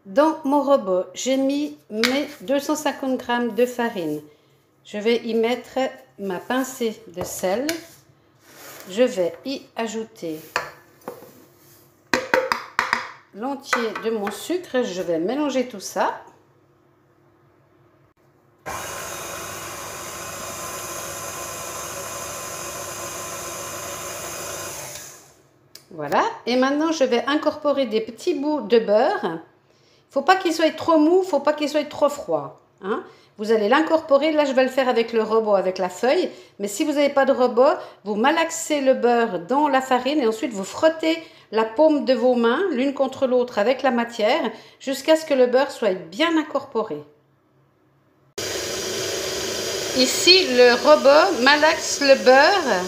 Dans mon robot, j'ai mis mes 250 g de farine. Je vais y mettre ma pincée de sel. Je vais y ajouter l'entier de mon sucre. Je vais mélanger tout ça. Voilà. Et maintenant, je vais incorporer des petits bouts de beurre. Il ne faut pas qu'il soit trop mou, il ne faut pas qu'il soit trop froid. Hein? Vous allez l'incorporer. Là, je vais le faire avec le robot, avec la feuille. Mais si vous n'avez pas de robot, vous malaxez le beurre dans la farine et ensuite vous frottez la paume de vos mains l'une contre l'autre avec la matière jusqu'à ce que le beurre soit bien incorporé. Ici, le robot malaxe le beurre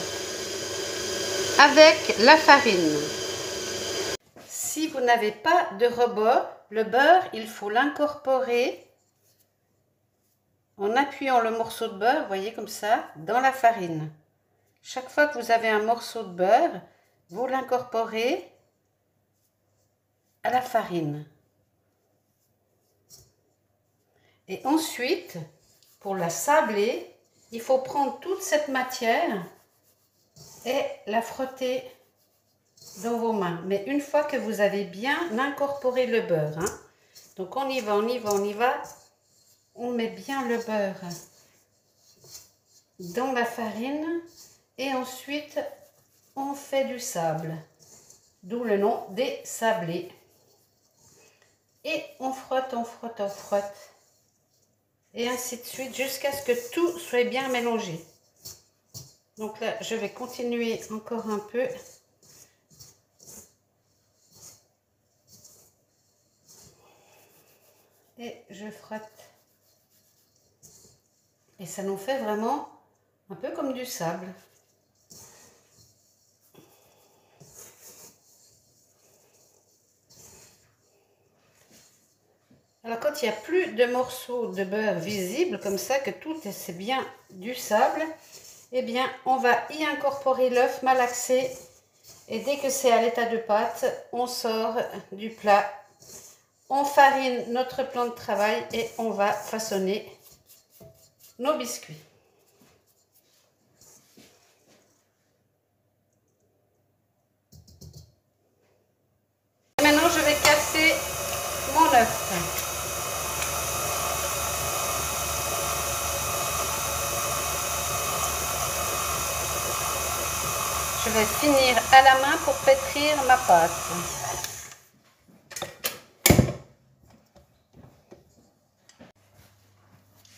avec la farine. Si vous n'avez pas de robot, le beurre, il faut l'incorporer en appuyant le morceau de beurre, vous voyez comme ça, dans la farine. Chaque fois que vous avez un morceau de beurre, vous l'incorporez à la farine. Et ensuite, pour la sabler, il faut prendre toute cette matière et la frotter dans vos mains. Mais une fois que vous avez bien incorporé le beurre, hein, donc on y va, on y va, on y va. On met bien le beurre dans la farine et ensuite on fait du sable, d'où le nom des sablés. Et on frotte, on frotte, on frotte. Et ainsi de suite jusqu'à ce que tout soit bien mélangé. Donc là, je vais continuer encore un peu. Et je frotte. Et ça nous fait vraiment un peu comme du sable. Alors quand il n'y a plus de morceaux de beurre visibles, comme ça, que tout c'est bien du sable, eh bien on va y incorporer l'œuf malaxé. Et dès que c'est à l'état de pâte, on sort du plat. On farine notre plan de travail et on va façonner nos biscuits. Maintenant, je vais casser mon œuf. Je vais finir à la main pour pétrir ma pâte.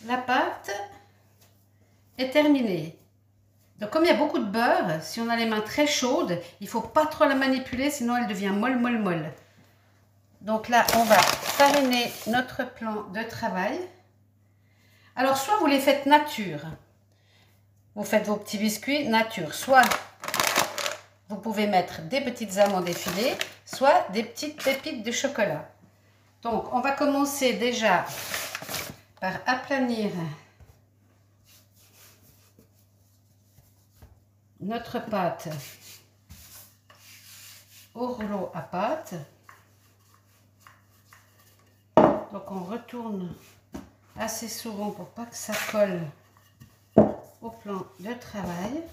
La pâte est terminée. Donc comme il y a beaucoup de beurre, si on a les mains très chaudes, il ne faut pas trop la manipuler, sinon elle devient molle, molle, molle. Donc là, on va fariner notre plan de travail. Alors soit vous les faites nature, vous faites vos petits biscuits nature, soit vous pouvez mettre des petites amandes effilées, soit des petites pépites de chocolat. Donc, on va commencer déjà par aplanir notre pâte au rouleau à pâte. Donc, on retourne assez souvent pour pas que ça colle au plan de travail.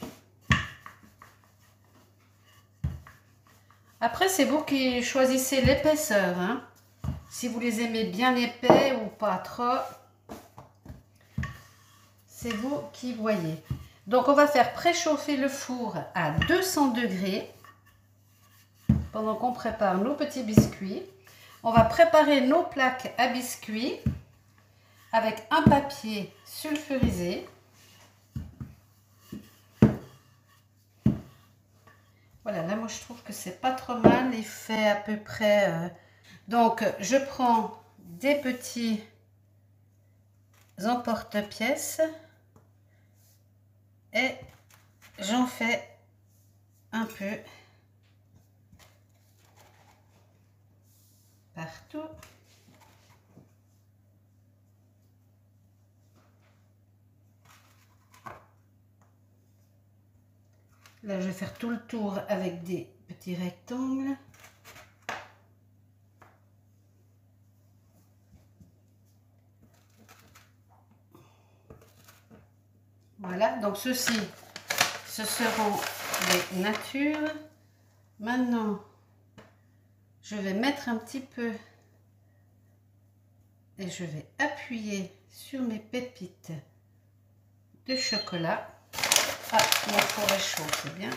Après, c'est vous qui choisissez l'épaisseur, hein. Si vous les aimez bien épais ou pas trop, c'est vous qui voyez. Donc, on va faire préchauffer le four à 200 degrés pendant qu'on prépare nos petits biscuits. On va préparer nos plaques à biscuits avec un papier sulfurisé. Voilà, là, moi, je trouve que c'est pas trop mal. Il fait à peu près... Donc, je prends des petits emporte-pièces et j'en fais un peu partout. Là, je vais faire tout le tour avec des petits rectangles. Voilà, donc ceci, ce seront les natures. Maintenant, je vais mettre un petit peu et je vais appuyer sur mes pépites de chocolat. Ah, mon four est chaud, c'est bien.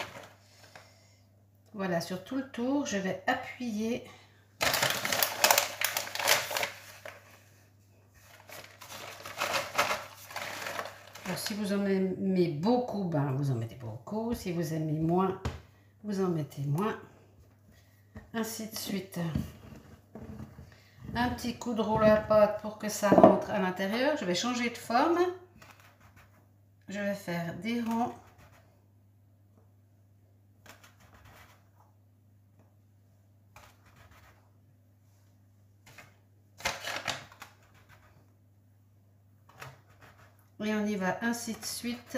Voilà, sur tout le tour, je vais appuyer. Alors, si vous en aimez beaucoup, ben, vous en mettez beaucoup. Si vous aimez moins, vous en mettez moins. Ainsi de suite. Un petit coup de rouleau à pâte pour que ça rentre à l'intérieur. Je vais changer de forme. Je vais faire des ronds. Et on y va ainsi de suite.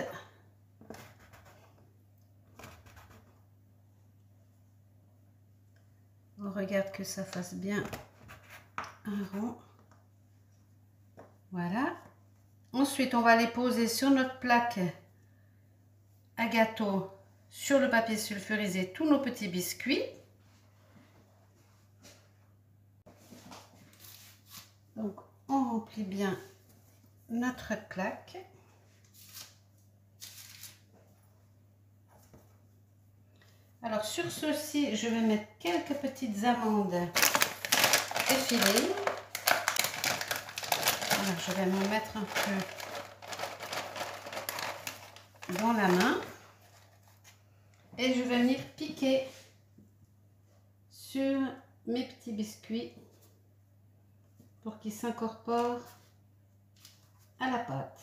On regarde que ça fasse bien un rond. Voilà. Ensuite, on va les poser sur notre plaque à gâteau, sur le papier sulfurisé, tous nos petits biscuits. Donc, on remplit bien notre plaque. Alors, sur ceci, je vais mettre quelques petites amandes effilées. Alors, je vais m'en mettre un peu dans la main. Et je vais venir piquer sur mes petits biscuits pour qu'ils s'incorporent à la pâte.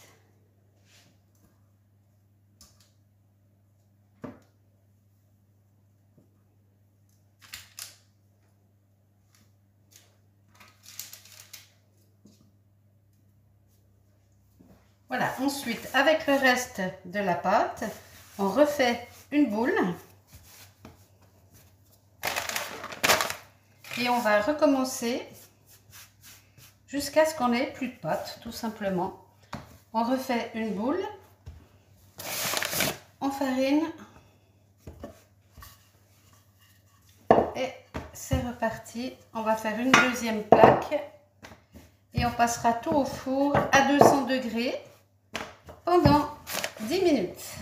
Voilà, ensuite, avec le reste de la pâte, on refait une boule. Et on va recommencer jusqu'à ce qu'on ait plus de pâte, tout simplement. On refait une boule, on farine et c'est reparti. On va faire une deuxième plaque et on passera tout au four à 200 degrés pendant 10 minutes.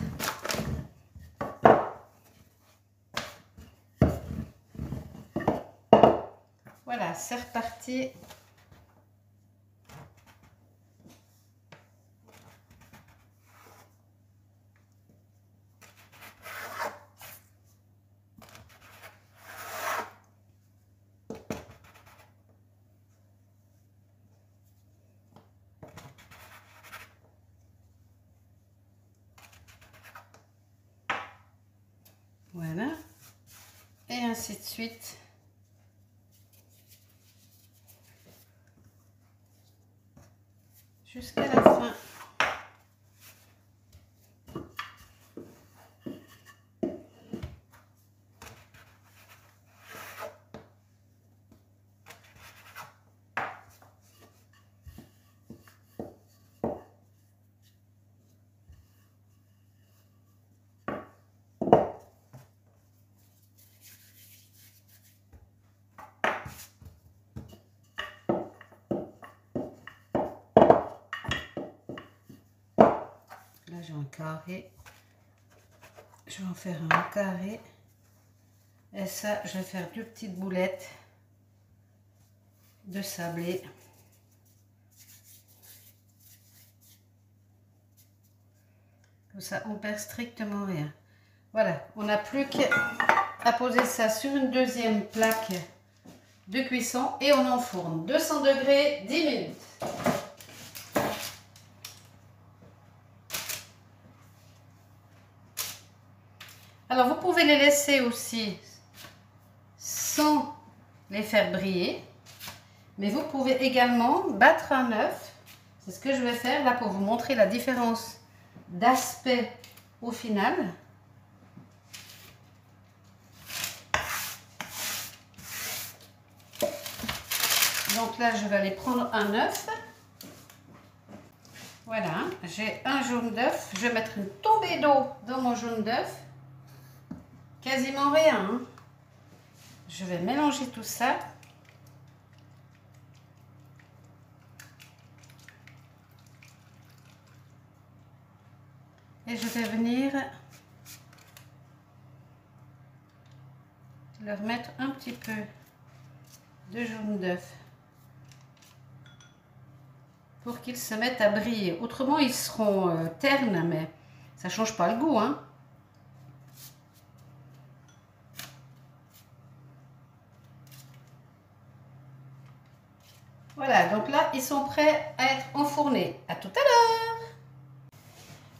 Voilà, c'est reparti. Voilà. Et ainsi de suite. Jusqu'à la fin. Là, j'ai un carré. Je vais en faire un carré. Et ça, je vais faire 2 petites boulettes de sablé. Comme ça, on perd strictement rien. Voilà, on n'a plus qu'à poser ça sur une deuxième plaque de cuisson et on enfourne 200 degrés 10 minutes. Alors, vous pouvez les laisser aussi sans les faire briller. Mais vous pouvez également battre un œuf. C'est ce que je vais faire là pour vous montrer la différence d'aspect au final. Donc là, je vais aller prendre un œuf. Voilà, j'ai un jaune d'œuf. Je vais mettre une tombée d'eau dans mon jaune d'œuf. Quasiment rien, hein. Je vais mélanger tout ça. Et je vais venir leur mettre un petit peu de jaune d'œuf pour qu'ils se mettent à briller. Autrement, ils seront ternes, mais ça ne change pas le goût, hein. Voilà, donc là, ils sont prêts à être enfournés. À tout à l'heure.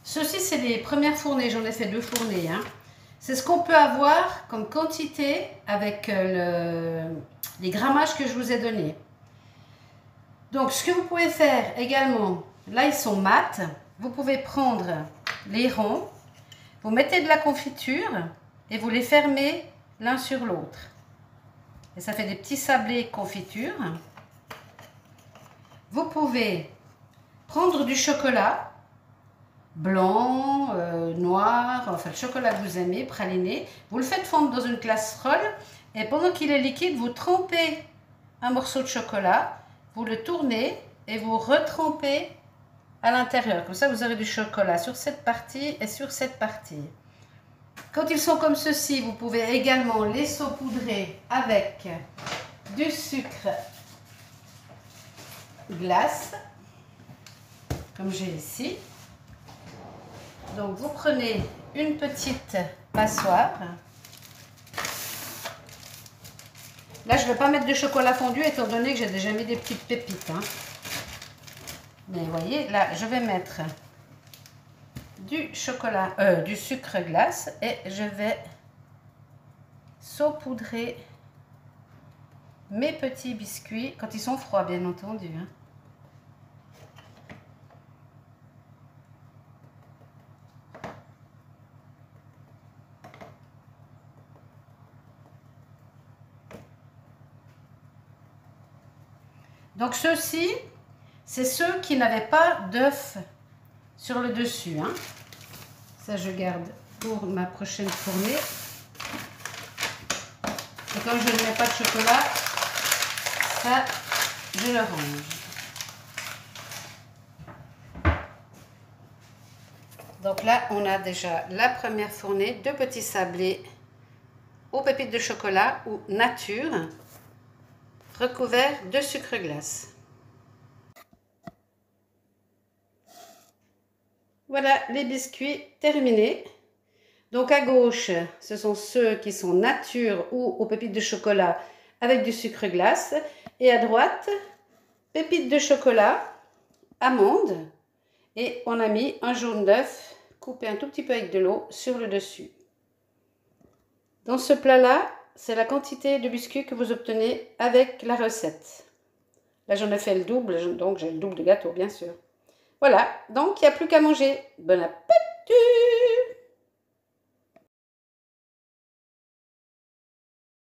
Ceci, c'est les premières fournées. J'en ai fait 2 fournées, hein. C'est ce qu'on peut avoir comme quantité avec les grammages que je vous ai donnés. Donc, ce que vous pouvez faire également, là, ils sont mat. Vous pouvez prendre les ronds, vous mettez de la confiture et vous les fermez l'un sur l'autre. Et ça fait des petits sablés confiture. Vous pouvez prendre du chocolat blanc, noir, enfin le chocolat que vous aimez, praliné. Vous le faites fondre dans une casserole et pendant qu'il est liquide, vous trempez un morceau de chocolat, vous le tournez et vous retrempez à l'intérieur. Comme ça, vous aurez du chocolat sur cette partie et sur cette partie. Quand ils sont comme ceci, vous pouvez également les saupoudrer avec du sucre glace, comme j'ai ici. Donc vous prenez une petite passoire. Là, je ne vais pas mettre de chocolat fondu étant donné que j'ai déjà mis des petites pépites, hein. Mais vous voyez, là, je vais mettre du chocolat, du sucre glace et je vais saupoudrer mes petits biscuits quand ils sont froids, bien entendu, hein. Donc ceux-ci, c'est ceux qui n'avaient pas d'œuf sur le dessus, hein. Ça, je garde pour ma prochaine fournée. Et comme je ne mets pas de chocolat, ça, je le range. Donc là, on a déjà la première fournée, 2 petits sablés aux pépites de chocolat ou nature, recouverts de sucre glace. Voilà les biscuits terminés. Donc à gauche, ce sont ceux qui sont nature ou aux pépites de chocolat avec du sucre glace. Et à droite, pépites de chocolat, amandes. Et on a mis un jaune d'œuf coupé un tout petit peu avec de l'eau sur le dessus. Dans ce plat-là, c'est la quantité de biscuits que vous obtenez avec la recette. Là, j'en ai fait le double, donc j'ai le double de gâteau, bien sûr. Voilà, donc il n'y a plus qu'à manger. Bon appétit!